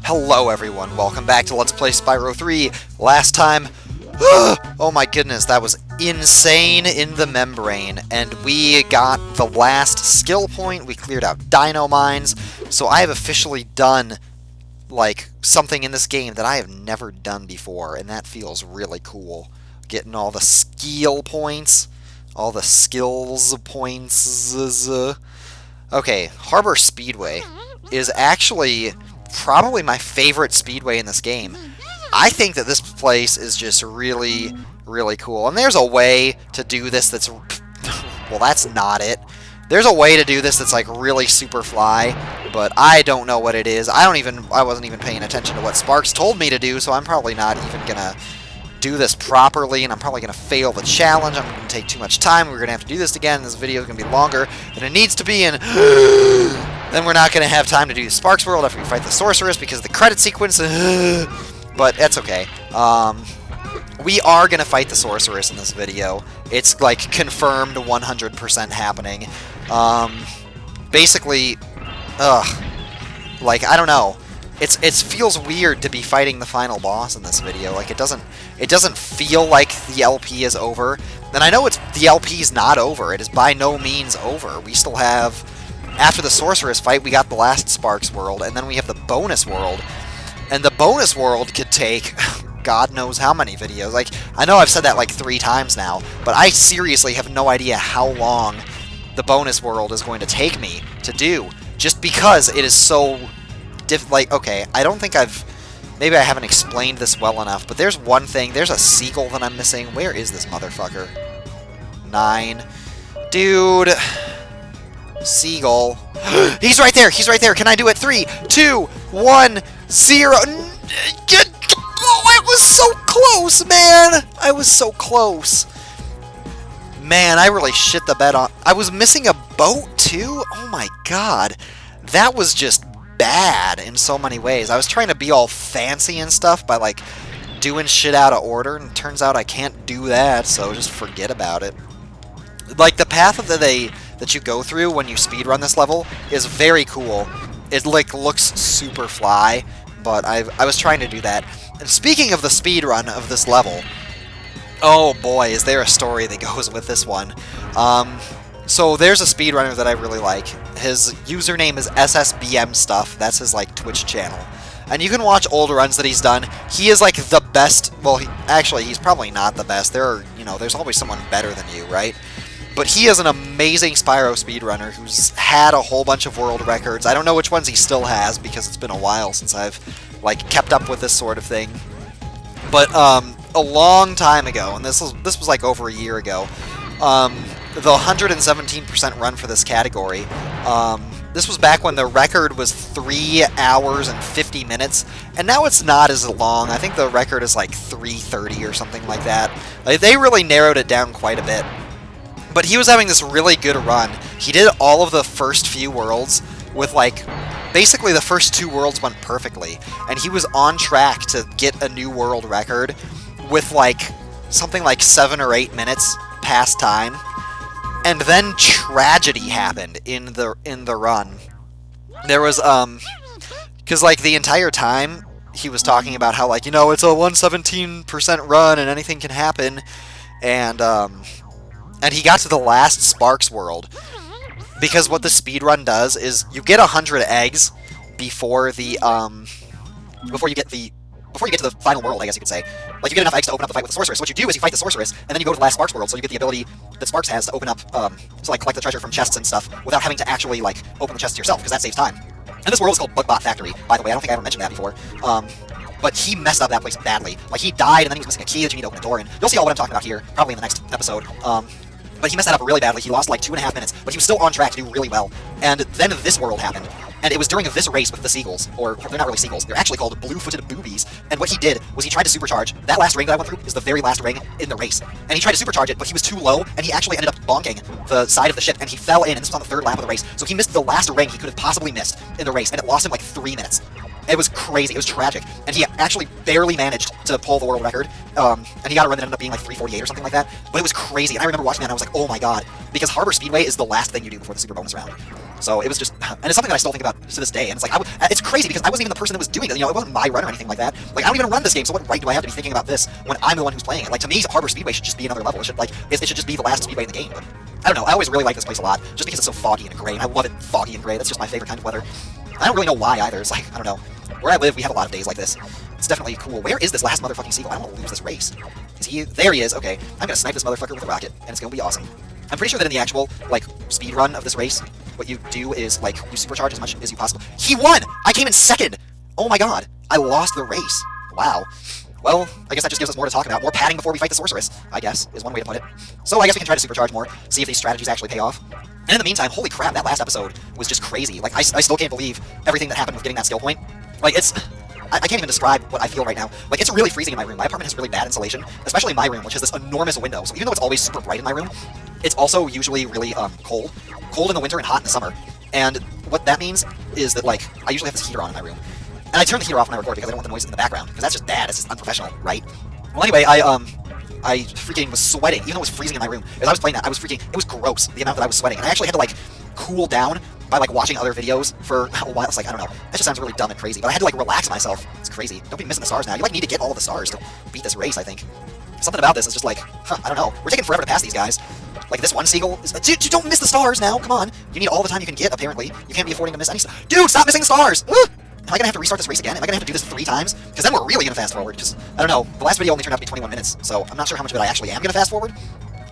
Hello everyone, welcome back to Let's Play Spyro 3. Last time, oh my goodness, that was insane in the membrane, and we got the last skill point, we cleared out dino mines, so I have officially done, like, something in this game that I have never done before, and that feels really cool. Getting all the skill points, all the skills points. Okay, Harbor Speedway is actually probably my favorite speedway in this game. I think that this place is just really, really cool. And there's a way to do this that's... well, that's not it. There's a way to do this that's like really super fly, but I don't know what it is. I wasn't even paying attention to what Sparks told me to do, so I'm probably not even gonna do this properly, and I'm probably gonna fail the challenge. I'm gonna take too much time. We're gonna have to do this again. This video is gonna be longer than it needs to be, and then we're not gonna have time to do Sparks World after we fight the sorceress because of the credit sequence. But that's okay. We are gonna fight the sorceress in this video. It's like confirmed 100% happening. Basically, like, I don't know. It feels weird to be fighting the final boss in this video. Like, it doesn't feel like the LP is over. And I know the LP's not over. It is by no means over. We still have, after the sorceress fight, we got the last Sparks world, and then we have the bonus world. And the bonus world could take God knows how many videos. Like, I know I've said that like 3 times now, but I seriously have no idea how long the bonus world is going to take me to do, just because it is so like, okay, I don't think maybe I haven't explained this well enough, but there's one thing, there's a seagull that I'm missing. Where is this motherfucker? 9. Dude. Seagull. He's right there, he's right there. Can I do it? 3, 2, 1, 0. Oh, I was so close, man! I was so close. Man, I really shit the bed on... I was missing a boat, too? Oh my god. That was just bad in so many ways. I was trying to be all fancy and stuff by, like, doing shit out of order, and it turns out I can't do that, so just forget about it. Like, the path that you go through when you speedrun this level is very cool. It, like, looks super fly, but I was trying to do that. And speaking of the speedrun of this level, oh boy, is there a story that goes with this one. So there's a speedrunner that I really like. His username is SSBM Stuff. That's his, like, Twitch channel. And you can watch old runs that he's done. He is, like, the best... Well, actually, he's probably not the best. There's always someone better than you, right? But he is an amazing Spyro speedrunner who's had a whole bunch of world records. I don't know which ones he still has, because it's been a while since I've, like, kept up with this sort of thing. But, a long time ago, and this was like over a year ago, the 117% run for this category, this was back when the record was 3 hours and 50 minutes, and now it's not as long. I think the record is like 3:30 or something like that. Like, they really narrowed it down quite a bit. But he was having this really good run. He did all of the first few worlds with, like, basically the first 2 worlds went perfectly, and he was on track to get a new world record with, like, something like 7 or 8 minutes past time. And then tragedy happened in the run. There was, because, like, the entire time he was talking about how, like, you know, it's a 117% run and anything can happen, and he got to the last Sparks world, because what the speedrun does is you get 100 eggs before the, before you get to the final world, I guess you could say. Like, you get enough eggs to open up the fight with the sorceress. So what you do is you fight the sorceress, and then you go to the last Sparks world, so you get the ability that Sparks has to open up, to, like, collect the treasure from chests and stuff, without having to actually, like, open the chests yourself, because that saves time. And this world is called Bugbot Factory, by the way. I don't think I ever mentioned that before. But he messed up that place badly. Like, he died, and then he was missing a key that you need to open a door in. You'll see all what I'm talking about here, probably in the next episode. But he messed that up really badly. He lost like 2.5 minutes, but he was still on track to do really well. And then this world happened, and it was during this race with the seagulls, or they're not really seagulls, they're actually called blue-footed boobies. And what he did was he tried to supercharge. That last ring that I went through is the very last ring in the race. And he tried to supercharge it, but he was too low, and he actually ended up bonking the side of the ship, and he fell in, and this was on the 3rd lap of the race. So he missed the last ring he could have possibly missed in the race, and it lost him like 3 minutes. It was crazy. It was tragic. And he actually barely managed to pull the world record. And he got a run that ended up being like 3:48 or something like that. But it was crazy. And I remember watching that and I was like, oh my god. Because Harbor Speedway is the last thing you do before the super bonus round. So it was just, and it's something that I still think about to this day. And it's like, it's crazy because I wasn't even the person that was doing it. You know, it wasn't my run or anything like that. Like, I don't even run this game, so what right do I have to be thinking about this when I'm the one who's playing it? Like, to me, Harbor Speedway should just be another level. It should, like, it should just be the last Speedway in the game. But I don't know. I always really like this place a lot, just because it's so foggy and gray, and I love it foggy and gray. That's just my favorite kind of weather. I don't really know why either. It's like, I don't know. Where I live, we have a lot of days like this. It's definitely cool. Where is this last motherfucking seagull? I don't want to lose this race. Is he? There he is. Okay. I'm gonna snipe this motherfucker with a rocket, and it's gonna be awesome. I'm pretty sure that in the actual, like, speed run of this race, what you do is, like, you supercharge as much as you possibly... He won! I came in second! Oh my god. I lost the race. Wow. Well, I guess that just gives us more to talk about. More padding before we fight the sorceress, I guess, is one way to put it. So I guess we can try to supercharge more, see if these strategies actually pay off. And in the meantime, holy crap, that last episode was just crazy. Like, I still can't believe everything that happened with getting that skill point. Like, it's... I can't even describe what I feel right now. Like, it's really freezing in my room. My apartment has really bad insulation, especially my room, which has this enormous window. So even though it's always super bright in my room, it's also usually really cold. Cold in the winter and hot in the summer. And what that means is that, like, I usually have this heater on in my room. And I turn the heater off when I record because I don't want the noise in the background, because that's just bad. It's just unprofessional, right? Well, anyway, I freaking was sweating, even though it was freezing in my room. As I was playing that, it was gross, the amount that I was sweating. And I actually had to, like, cool down by, like, watching other videos for a while. It's like, I don't know. That just sounds really dumb and crazy. But I had to, like, relax myself. It's crazy. Don't be missing the stars now. You, like, need to get all the stars to beat this race, I think. Something about this is just like, I don't know. We're taking forever to pass these guys. Like, this one seagull is... Dude, don't miss the stars now. Come on. You need all the time you can get, apparently. You can't be affording to miss any... Dude, stop missing the stars! Am I gonna have to restart this race again? Am I gonna have to do this 3 times? Because then we're really gonna fast forward. Because, I don't know. The last video only turned out to be 21 minutes. So I'm not sure how much of it I actually am gonna fast forward.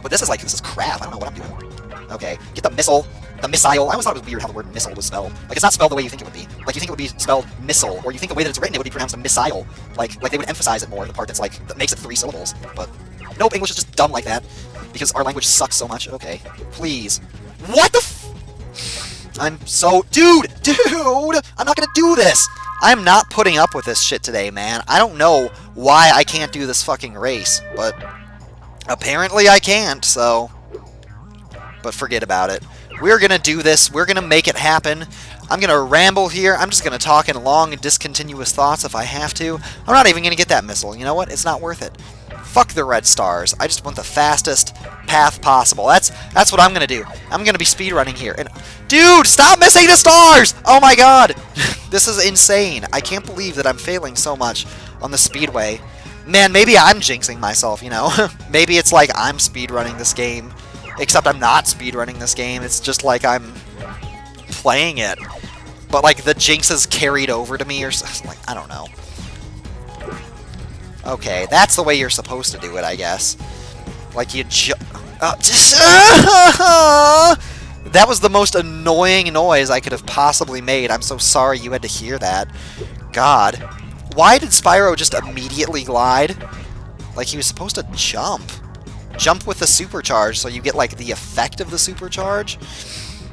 But this is like, this is crap. I don't know what I'm doing. Okay. Get the missile. The missile. I always thought it was weird how the word missile was spelled. Like, it's not spelled the way you think it would be. Like, you think it would be spelled missile, or you think the way that it's written it would be pronounced a missile. Like they would emphasize it more, the part that's like, that makes it 3 syllables. But, nope, English is just dumb like that. Because our language sucks so much. Okay. Please. What the f... I'm so... Dude! I'm not gonna do this! I'm not putting up with this shit today, man. I don't know why I can't do this fucking race, but... apparently I can't, so... But forget about it. We're gonna do this. We're gonna make it happen. I'm gonna ramble here. I'm just gonna talk in long and discontinuous thoughts if I have to. I'm not even gonna get that missile. You know what? It's not worth it. Fuck the red stars. I just want the fastest path possible. That's what I'm gonna do. I'm gonna be speedrunning here. And dude, stop missing the stars! Oh my god! This is insane. I can't believe that I'm failing so much on the Speedway. Man, maybe I'm jinxing myself, you know? Maybe it's like I'm speedrunning this game. Except I'm not speedrunning this game. It's just like I'm playing it. But like the jinx is carried over to me or something. Like, I don't know. Okay, that's the way you're supposed to do it, I guess. Like you that was the most annoying noise I could have possibly made. I'm so sorry you had to hear that. God. Why did Spyro just immediately glide? Like he was supposed to jump. Jump with the supercharge so you get like the effect of the supercharge.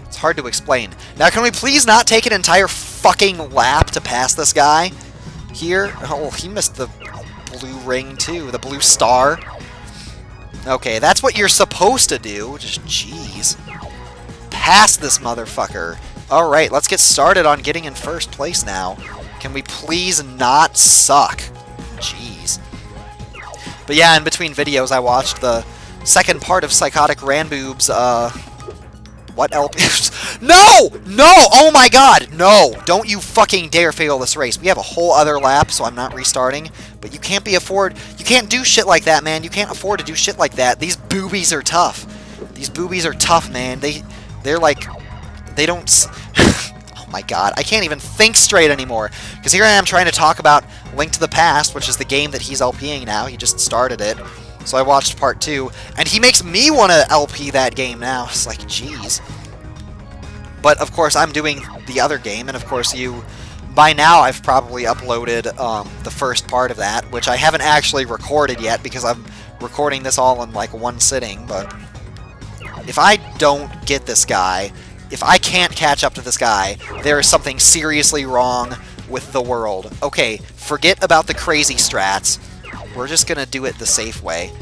It's hard to explain. Now can we please not take an entire fucking lap to pass this guy? Here? Oh, he missed the blue ring too. The blue star. Okay, that's what you're supposed to do. Just jeez. Pass this motherfucker. Alright, let's get started on getting in first place now. Can we please not suck? Jeez. But yeah, in between videos, I watched the second part of Psychotic Ranboob's, what LP? No! No! Oh my god! No! Don't you fucking dare fail this race. We have a whole other lap, so I'm not restarting. But you can't you can't do shit like that, man. You can't afford to do shit like that. These boobies are tough. These boobies are tough, man. They're like, they don't... Oh my god, I can't even think straight anymore. Because here I am trying to talk about Link to the Past, which is the game that he's LPing now. He just started it. So I watched part 2, and he makes me want to LP that game now. It's like, jeez. But, of course, I'm doing the other game, and of course by now I've probably uploaded the first part of that, which I haven't actually recorded yet, because I'm recording this all in, like, one sitting, but if I don't get this guy, if I can't catch up to this guy, there is something seriously wrong with the world. Okay, forget about the crazy strats. We're just gonna do it the safe way.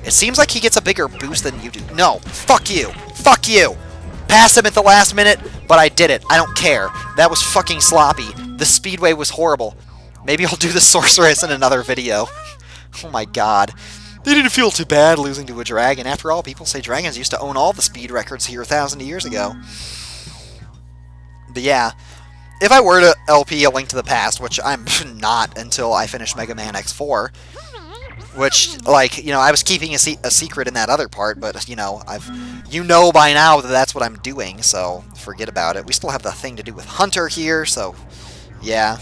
It seems like he gets a bigger boost than you do. No, fuck you! Fuck you! Passed him at the last minute, but I did it. I don't care. That was fucking sloppy. The Speedway was horrible. Maybe I'll do the Sorceress in another video. Oh my god. They didn't feel too bad losing to a dragon. After all, people say dragons used to own all the speed records here 1,000 years ago. But yeah, if I were to LP A Link to the Past, which I'm not until I finish Mega Man X4, which, like, you know, I was keeping a secret in that other part, but, you know, by now that that's what I'm doing, so forget about it. We still have the thing to do with Hunter here, so, yeah.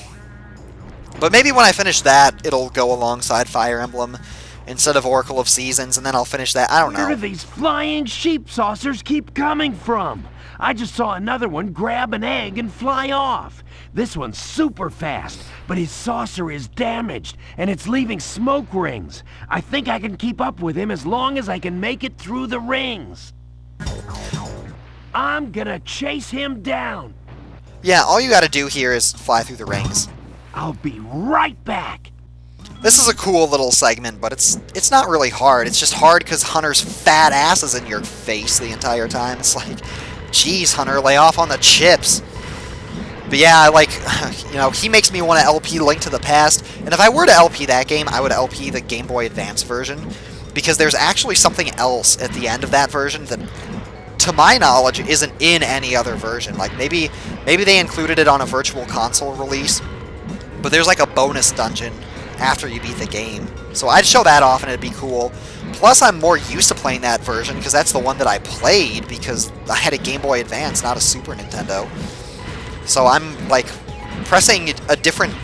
But maybe when I finish that, it'll go alongside Fire Emblem instead of Oracle of Seasons, and then I'll finish that. I don't know. Where do these flying sheep saucers keep coming from? I just saw another one grab an egg and fly off. This one's super fast, but his saucer is damaged, and it's leaving smoke rings. I think I can keep up with him as long as I can make it through the rings. I'm gonna chase him down. Yeah, all you gotta do here is fly through the rings. I'll be right back. This is a cool little segment, but it's not really hard. It's just hard because Hunter's fat ass is in your face the entire time. It's like, jeez, Hunter, lay off on the chips. But yeah, like, you know, he makes me want to LP Link to the Past. And if I were to LP that game, I would LP the Game Boy Advance version. Because there's actually something else at the end of that version that, to my knowledge, isn't in any other version. Like, maybe they included it on a Virtual Console release. But there's like a bonus dungeon after you beat the game. So I'd show that off and it'd be cool. Plus, I'm more used to playing that version because that's the one that I played because I had a Game Boy Advance, not a Super Nintendo. So I'm, like, pressing a different...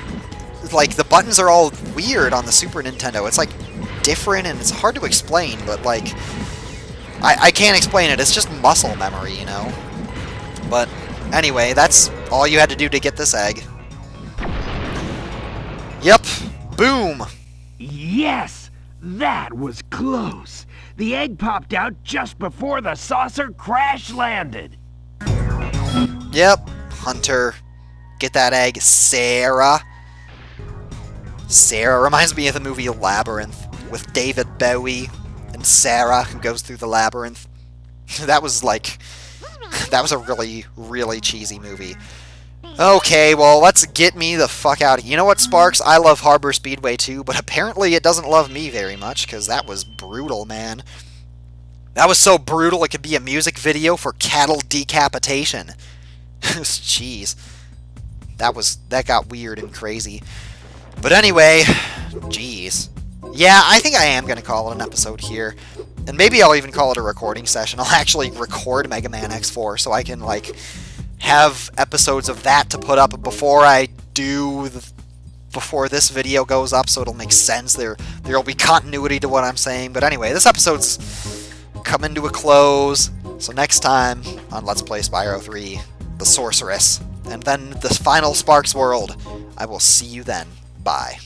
Like, the buttons are all weird on the Super Nintendo. It's, like, different and it's hard to explain, but, like... I can't explain it. It's just muscle memory, you know? But, anyway, that's all you had to do to get this egg. Yep. Boom! Yes! That was close. The egg popped out just before the saucer crash landed. Yep. Hunter. Get that egg, Sarah. Sarah reminds me of the movie Labyrinth with David Bowie and Sarah who goes through the labyrinth. That was like... That was a really, really cheesy movie. Okay, well, let's get me the fuck out of here. You know what, Sparks? I love Harbor Speedway too, but apparently it doesn't love me very much, because that was brutal, man. That was so brutal it could be a music video for cattle decapitation. Jeez. That got weird and crazy. But anyway, jeez. Yeah, I think I am going to call it an episode here. And maybe I'll even call it a recording session. I'll actually record Mega Man X4 so I can, like... have episodes of that to put up before before this video goes up, so it'll make sense. There'll be continuity to what I'm saying. But anyway, this episode's coming to a close. So next time on Let's Play Spyro 3, the Sorceress, and then the final Sparks World, I will see you then. Bye.